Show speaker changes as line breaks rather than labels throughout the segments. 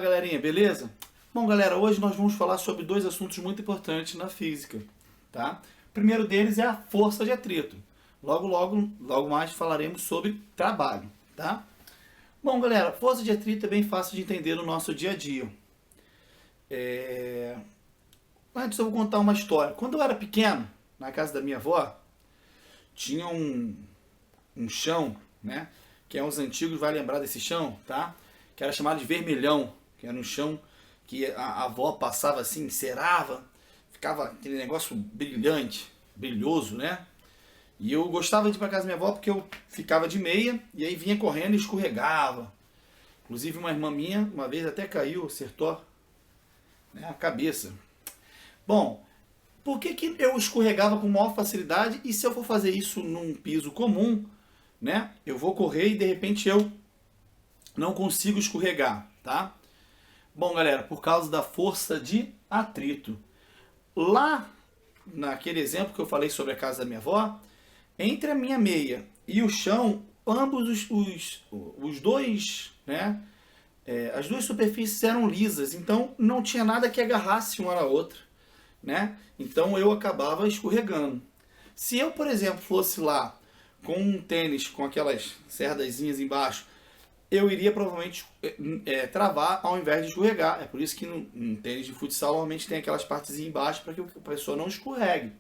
galerinha, beleza? Bom, galera, hoje nós vamos falar sobre dois assuntos muito importantes na física, tá? O primeiro deles é a força de atrito. Logo mais falaremos sobre trabalho, tá? Bom, galera, força de atrito é bem fácil de entender no nosso dia a dia. Antes eu vou contar uma história. Quando eu era pequeno, na casa da minha avó, tinha um chão, né? Quem é os antigos vai lembrar desse chão, tá? Que era chamado de vermelhão, que era um chão que a avó passava assim, encerava, ficava aquele negócio brilhante, brilhoso, né? E eu gostava de ir para casa da minha avó porque eu ficava de meia e aí vinha correndo e escorregava. Inclusive uma irmã minha, uma vez até caiu, acertou, né, a cabeça. Bom, por que eu escorregava com maior facilidade e se eu for fazer isso num piso comum, né, eu vou correr e de repente eu não consigo escorregar, tá? Bom, galera, por causa da força de atrito. Lá, naquele exemplo que eu falei sobre a casa da minha avó, entre a minha meia e o chão, ambos os dois, né, as duas superfícies eram lisas, então não tinha nada que agarrasse uma na outra, né? Então eu acabava escorregando. Se eu, por exemplo, fosse lá com um tênis com aquelas cerdazinhas embaixo, eu iria provavelmente travar ao invés de escorregar. É por isso que no tênis de futsal normalmente tem aquelas partes embaixo para que a pessoa não escorregue,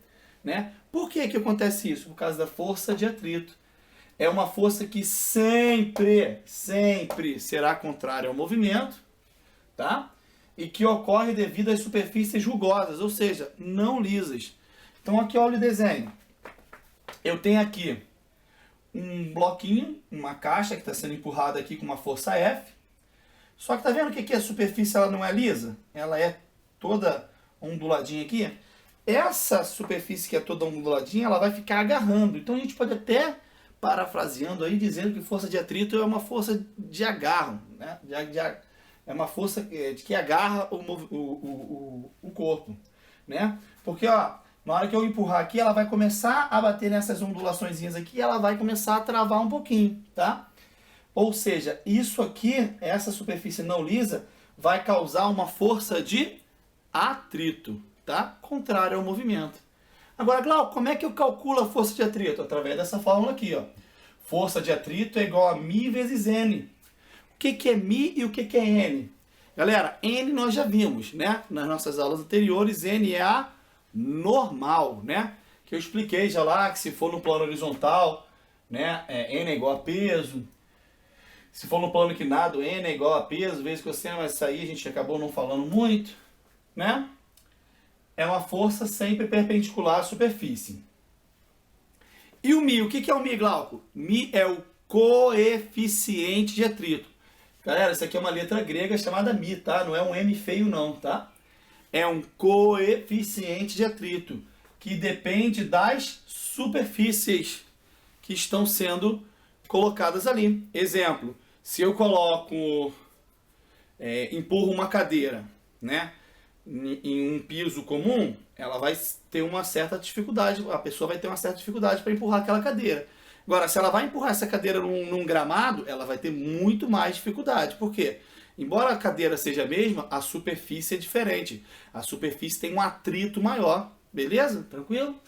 né? Por que acontece isso? Por causa da força de atrito. É uma força que sempre será contrária ao movimento, tá? E que ocorre devido às superfícies rugosas, ou seja, não lisas. Então aqui olha o desenho. Eu tenho aqui um bloquinho, uma caixa que está sendo empurrada aqui com uma força F. Só que tá vendo que aqui a superfície ela não é lisa? Ela é toda onduladinha aqui. Essa superfície que é toda onduladinha, ela vai ficar agarrando. Então a gente pode até, parafraseando aí, dizendo que força de atrito é uma força de agarro, né? É uma força que agarra o corpo, né? Porque, ó, na hora que eu empurrar aqui, ela vai começar a bater nessas ondulaçõezinhas aqui e ela vai começar a travar um pouquinho, tá? Ou seja, isso aqui, essa superfície não lisa, vai causar uma força de atrito, tá? Contrário ao movimento. Agora, Glauco, como é que eu calculo a força de atrito? Através dessa fórmula aqui, ó. Força de atrito é igual a μ vezes N. O que é μ e o que é N? Galera, N nós já vimos, né? Nas nossas aulas anteriores, N é a normal, né? Que eu expliquei já lá que se for no plano horizontal, né, N é igual a peso. Se for no plano inclinado, N é igual a peso, vezes cosseno, mas isso aí a gente acabou não falando muito, né? É uma força sempre perpendicular à superfície. E o μ, o que é o μ, Glauco? μ é o coeficiente de atrito. Galera, isso aqui é uma letra grega chamada μ, tá? Não é um M feio não, tá? É um coeficiente de atrito, que depende das superfícies que estão sendo colocadas ali. Exemplo, se eu coloco, empurro uma cadeira, né, em um piso comum, ela vai ter uma certa dificuldade, a pessoa vai ter uma certa dificuldade para empurrar aquela cadeira. Agora, se ela vai empurrar essa cadeira num gramado, ela vai ter muito mais dificuldade. Por quê? Embora a cadeira seja a mesma, a superfície é diferente. A superfície tem um atrito maior. Beleza? Tranquilo?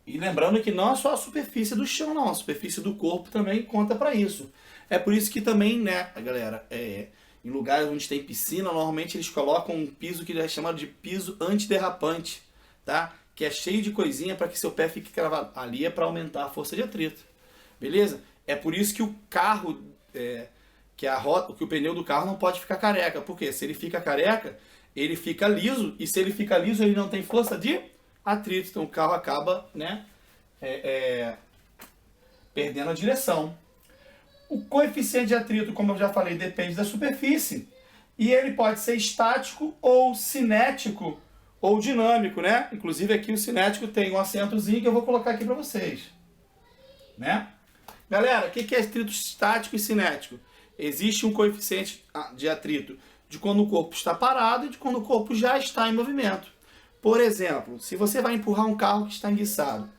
E lembrando que não é só a superfície do chão, não. A superfície do corpo também conta para isso. É por isso que também, né, galera, em lugares onde tem piscina, normalmente eles colocam um piso que é chamado de piso antiderrapante, tá? Que é cheio de coisinha para que seu pé fique cravado. Ali é para aumentar a força de atrito. Beleza? É por isso que o carro... que o pneu do carro não pode ficar careca. Porque se ele fica careca, ele fica liso. E se ele fica liso, ele não tem força de atrito. Então o carro acaba, né, perdendo a direção. O coeficiente de atrito, como eu já falei, depende da superfície. E ele pode ser estático ou cinético ou dinâmico, né? Inclusive aqui o cinético tem um acentozinho que eu vou colocar aqui para vocês, né? Galera, o que é atrito estático e cinético? Existe um coeficiente de atrito de quando o corpo está parado e de quando o corpo já está em movimento. Por exemplo, se você vai empurrar um carro que está enguiçado,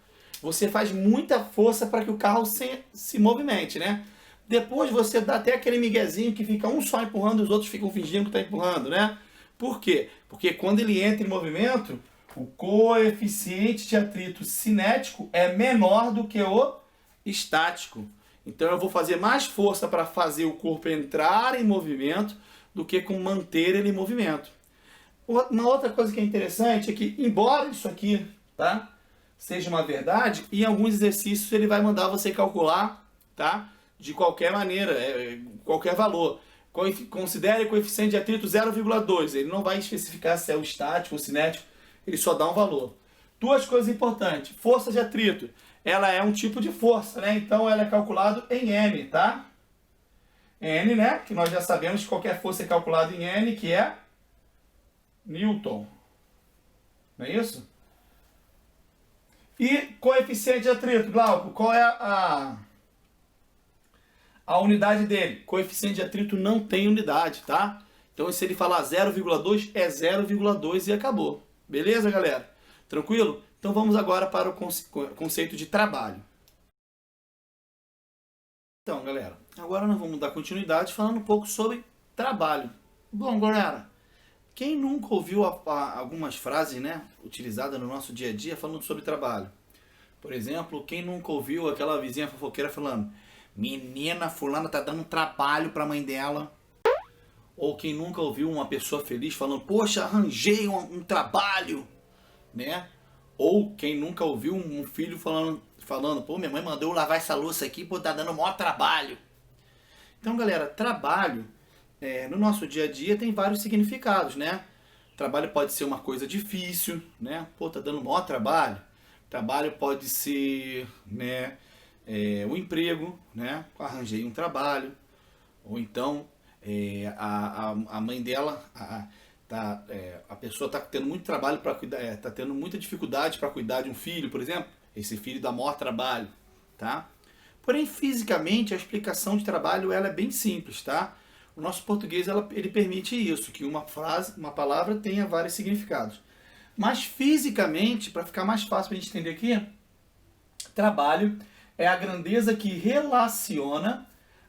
você faz muita força para que o carro se movimente, né? Depois você dá até aquele miguezinho que fica um só empurrando e os outros ficam fingindo que está empurrando, né? Por quê? Porque quando ele entra em movimento, o coeficiente de atrito cinético é menor do que o estático. Então eu vou fazer mais força para fazer o corpo entrar em movimento do que com manter ele em movimento. Uma outra coisa que é interessante é que, embora isso aqui, tá, seja uma verdade, em alguns exercícios ele vai mandar você calcular, tá, de qualquer maneira, qualquer valor. Considere o coeficiente de atrito 0,2. Ele não vai especificar se é o estático ou cinético, ele só dá um valor. Duas coisas importantes. Força de atrito. Ela é um tipo de força, né? Então ela é calculado em N, tá? N, né? Que nós já sabemos que qualquer força é calculada em N, que é Newton. Não é isso? E coeficiente de atrito, Glauco, qual é a unidade dele? Coeficiente de atrito não tem unidade, tá? Então se ele falar 0,2, é 0,2 e acabou. Beleza, galera? Tranquilo? Então vamos agora para o conceito de trabalho. Então, galera, agora nós vamos dar continuidade falando um pouco sobre trabalho. Bom, galera, quem nunca ouviu algumas frases, né, utilizadas no nosso dia a dia falando sobre trabalho? Por exemplo, quem nunca ouviu aquela vizinha fofoqueira falando: menina fulana tá dando trabalho para a mãe dela? Ou quem nunca ouviu uma pessoa feliz falando: poxa, arranjei um trabalho, né? Ou quem nunca ouviu um filho falando: pô, minha mãe mandou eu lavar essa louça aqui, pô, tá dando o maior trabalho. Então, galera, trabalho, no nosso dia a dia tem vários significados, né? Trabalho pode ser uma coisa difícil, né? Pô, tá dando o maior trabalho. Trabalho pode ser, né, o emprego, né? Arranjei um trabalho. Ou então, a mãe dela, a pessoa está tendo muito trabalho para cuidar, está tendo muita dificuldade para cuidar de um filho, por exemplo. Esse filho dá maior trabalho, tá? Porém, fisicamente, a explicação de trabalho ela é bem simples, tá? O nosso português ele permite isso, que uma palavra tenha vários significados. Mas fisicamente, para ficar mais fácil para a gente entender aqui, trabalho é a grandeza que relaciona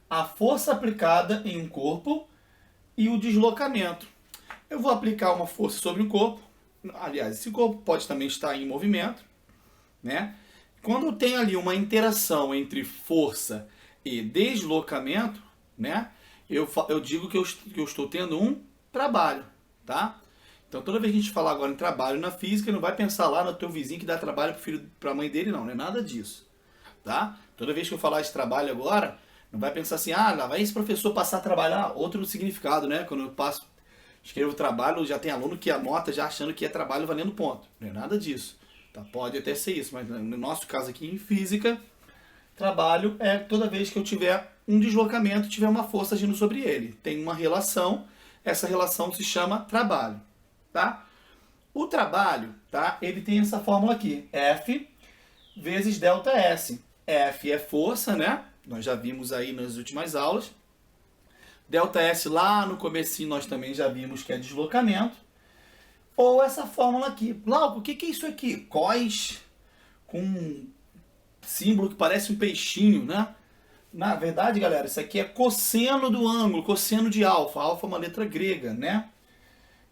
a força aplicada em um corpo e o deslocamento. Eu vou aplicar uma força sobre um corpo. Aliás, esse corpo pode também estar em movimento, né? Quando tem ali uma interação entre força e deslocamento, né? Eu digo que eu estou tendo um trabalho, tá? Então toda vez que a gente falar agora em trabalho na física, não vai pensar lá no teu vizinho que dá trabalho para a mãe dele, não é nada disso, tá? Toda vez que eu falar de trabalho agora, não vai pensar assim: ah, lá vai esse professor passar a trabalhar, outro significado, né? Quando eu escrevo trabalho, já tem aluno que anota já achando que é trabalho valendo ponto. Não é nada disso. Tá? Pode até ser isso, mas no nosso caso aqui em física, trabalho é toda vez que eu tiver um deslocamento, tiver uma força agindo sobre ele. Tem uma relação, essa relação se chama trabalho. Tá? O trabalho, tá? Ele tem essa fórmula aqui, F vezes delta S. F é força, né? Nós já vimos aí nas últimas aulas. Delta S lá no comecinho nós também já vimos que é deslocamento. Ou essa fórmula aqui. Glauco, o que é isso aqui? Cos com um símbolo que parece um peixinho, né? Na verdade, galera, isso aqui é cosseno do ângulo, cosseno de alfa. Alfa é uma letra grega, né?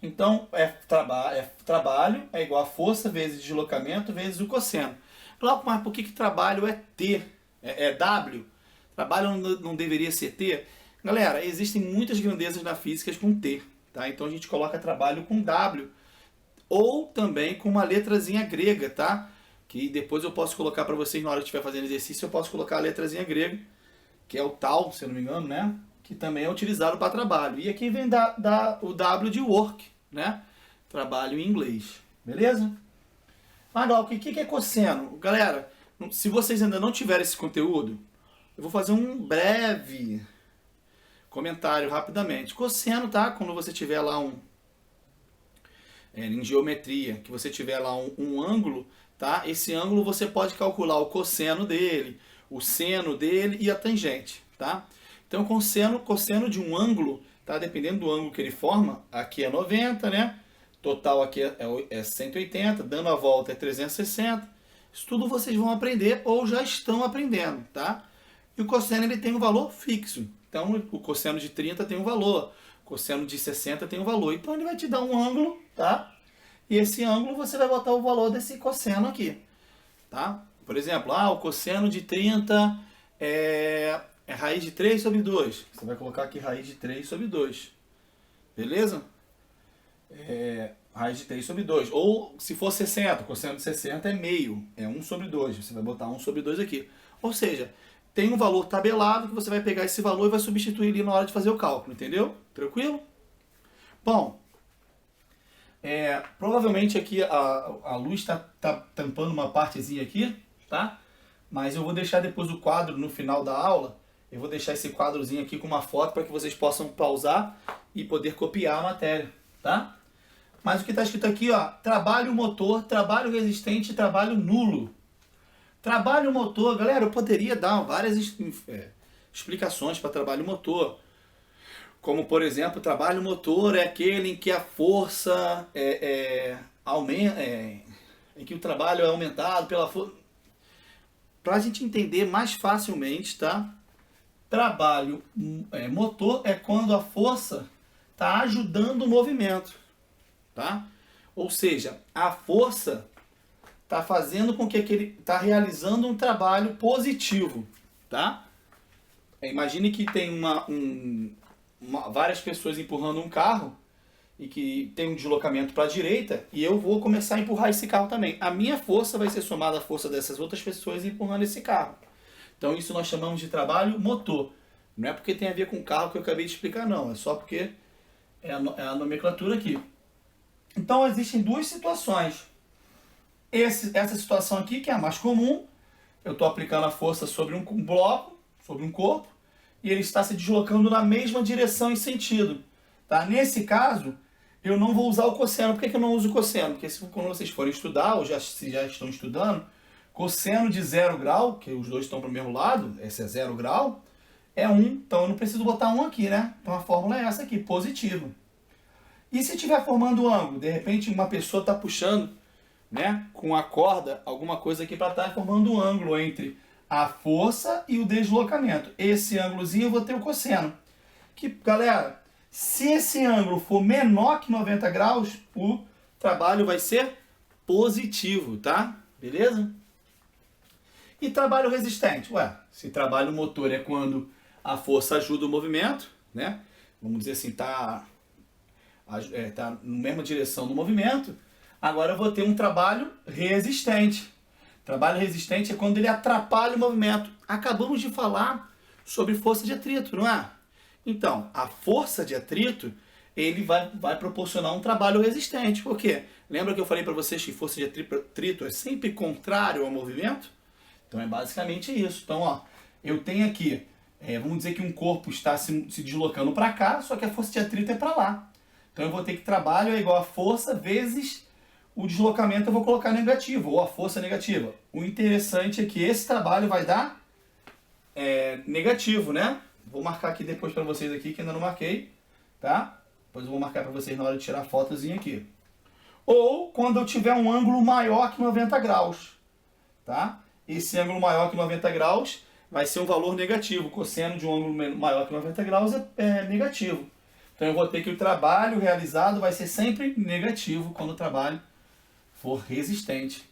Então, trabalho é igual a força vezes deslocamento vezes o cosseno. Glauco, mas por que trabalho é T? É W? Trabalho não deveria ser T? Galera, existem muitas grandezas na física com T, tá? Então a gente coloca trabalho com W ou também com uma letrazinha grega, tá? Que depois eu posso colocar para vocês na hora que estiver fazendo exercício, eu posso colocar a letrazinha grega, que é o tal, se eu não me engano, né? Que também é utilizado para trabalho. E aqui vem o W de work, né? Trabalho em inglês, beleza? Mas, o que é cosseno? Galera, se vocês ainda não tiverem esse conteúdo, eu vou fazer um breve comentário rapidamente. Cosseno, tá? Quando você tiver lá em geometria, que você tiver lá um ângulo, tá? Esse ângulo você pode calcular o cosseno dele, o seno dele e a tangente, tá? Então, cosseno de um ângulo, tá? Dependendo do ângulo que ele forma, aqui é 90, né? Total aqui é 180, dando a volta é 360. Isso tudo vocês vão aprender ou já estão aprendendo, tá? e o cosseno ele tem um valor fixo. Então o cosseno de 30 tem um valor, o cosseno de 60 tem um valor. Então ele vai te dar um ângulo, tá? E esse ângulo você vai botar o valor desse cosseno aqui, tá? Por exemplo, o cosseno de 30 é raiz de 3 sobre 2. Você vai colocar aqui raiz de 3 sobre 2. Beleza? Raiz de 3 sobre 2. Ou se for 60, o cosseno de 60 é meio. É 1 sobre 2. Você vai botar 1 sobre 2 aqui. Ou seja, tem um valor tabelado que você vai pegar esse valor e vai substituir ali na hora de fazer o cálculo. Entendeu? Tranquilo? Bom, provavelmente aqui a luz está tampando uma partezinha aqui, tá? Mas eu vou deixar depois o quadro no final da aula. Eu vou deixar esse quadrozinho aqui com uma foto para que vocês possam pausar e poder copiar a matéria, tá? Mas o que está escrito aqui, ó, trabalho motor, trabalho resistente e trabalho nulo. Trabalho motor, galera, eu poderia dar várias explicações para trabalho motor. Como, por exemplo, trabalho motor é aquele em que a força aumenta, em que o trabalho é aumentado pela força. Para a gente entender mais facilmente, tá? Trabalho motor é quando a força está ajudando o movimento, tá? Ou seja, a força está fazendo com que ele está realizando um trabalho positivo, tá? Imagine que tem várias pessoas empurrando um carro e que tem um deslocamento para a direita e eu vou começar a empurrar esse carro também. A minha força vai ser somada à força dessas outras pessoas empurrando esse carro. Então isso nós chamamos de trabalho motor. Não é porque tem a ver com o carro que eu acabei de explicar, não. É só porque é a nomenclatura aqui. Então existem duas situações. Essa situação aqui, que é a mais comum, eu estou aplicando a força sobre um bloco, sobre um corpo, e ele está se deslocando na mesma direção e sentido. Tá? Nesse caso, eu não vou usar o cosseno. Por que eu não uso o cosseno? Porque quando vocês forem estudar, ou se já estão estudando, cosseno de 0 grau, que os dois estão para o mesmo lado, esse é 0 grau, é 1. Então eu não preciso botar 1 aqui, né? Então a fórmula é essa aqui, positivo. E se estiver formando ângulo, de repente uma pessoa está puxando, né, com a corda, alguma coisa aqui para trás, formando um ângulo entre a força e o deslocamento. Esse ângulozinho eu vou ter o cosseno. Que, galera, se esse ângulo for menor que 90 graus, o trabalho vai ser positivo, tá? Beleza? E trabalho resistente? Se trabalho motor é quando a força ajuda o movimento, né? Vamos dizer assim, tá na mesma direção do movimento. Agora eu vou ter um trabalho resistente. Trabalho resistente é quando ele atrapalha o movimento. Acabamos de falar sobre força de atrito, não é? Então, a força de atrito, ele vai proporcionar um trabalho resistente. Por quê? Lembra que eu falei para vocês que força de atrito é sempre contrário ao movimento? Então é basicamente isso. Então, ó, eu tenho aqui, vamos dizer que um corpo está se deslocando para cá, só que a força de atrito é para lá. Então eu vou ter que trabalho é igual a força vezes o deslocamento eu vou colocar negativo, ou a força negativa. O interessante é que esse trabalho vai dar negativo, né? Vou marcar aqui depois para vocês aqui, que ainda não marquei, tá? Depois eu vou marcar para vocês na hora de tirar a fotozinha aqui. Ou quando eu tiver um ângulo maior que 90 graus, tá? Esse ângulo maior que 90 graus vai ser um valor negativo. O cosseno de um ângulo maior que 90 graus é negativo. Então eu vou ter que o trabalho realizado vai ser sempre negativo quando o trabalho for resistente.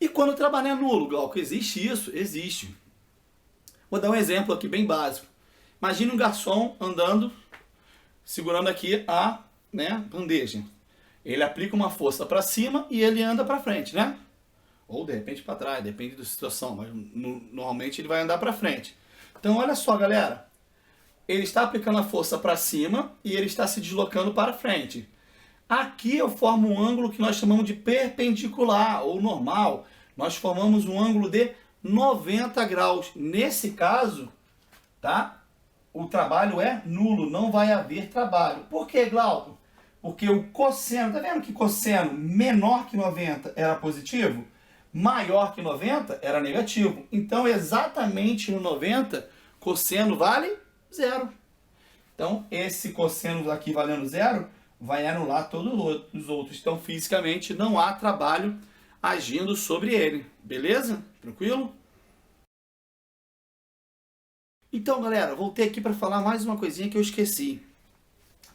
E quando o trabalho é nulo, Glauco, existe isso? Existe. Vou dar um exemplo aqui bem básico. Imagine um garçom andando, segurando aqui a bandeja. Ele aplica uma força para cima e ele anda para frente, né? Ou de repente para trás, depende da situação, mas normalmente ele vai andar para frente. Então olha só, galera. Ele está aplicando a força para cima e ele está se deslocando para frente. Aqui eu formo um ângulo que nós chamamos de perpendicular ou normal. Nós formamos um ângulo de 90 graus. Nesse caso, tá? O trabalho é nulo, não vai haver trabalho. Por que, Glauco? Porque o cosseno, tá vendo que cosseno menor que 90 era positivo? Maior que 90 era negativo. Então, exatamente no 90, cosseno vale 0. Então, esse cosseno aqui valendo 0 vai anular todos os outros. Então, fisicamente, não há trabalho agindo sobre ele. Beleza? Tranquilo? Então, galera, voltei aqui para falar mais uma coisinha que eu esqueci,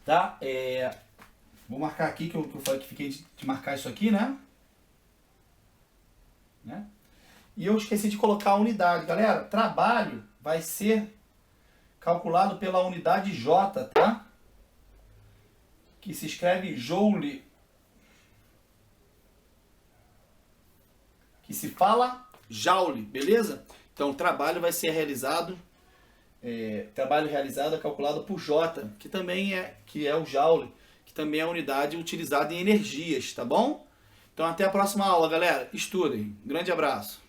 tá? Vou marcar aqui, que eu falei que fiquei de marcar isso aqui, né? E eu esqueci de colocar a unidade. Galera, trabalho vai ser calculado pela unidade J, tá? Que se escreve joule. Que se fala joule, beleza? Então, o trabalho vai ser realizado... trabalho realizado é calculado por J, que é o joule, que também é a unidade utilizada em energias, tá bom? Então, até a próxima aula, galera. Estudem. Grande abraço.